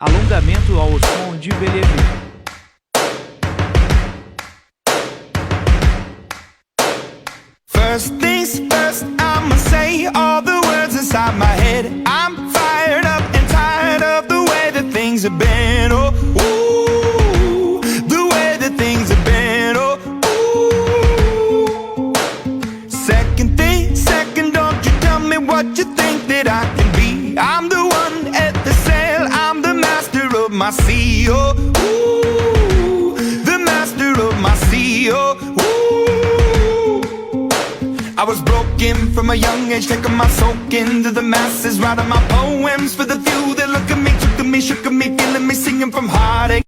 Alongamento ao som de Bellevue. First things first, I'ma say all the words inside my head. I'm fired up and tired of the way that things have been. Oh, ooh, the way that things have been. Oh, ooh. Second thing, second, don't you tell me what you think that I can be. I'm the one at the sail, I'm the master of my sea. Oh, ooh, the master of my sea. Oh, ooh. I was broken from a young age, taking my soak into the masses, writing my poems for the few that look at me, took to me, shook at me, feeling me, singing from heartache.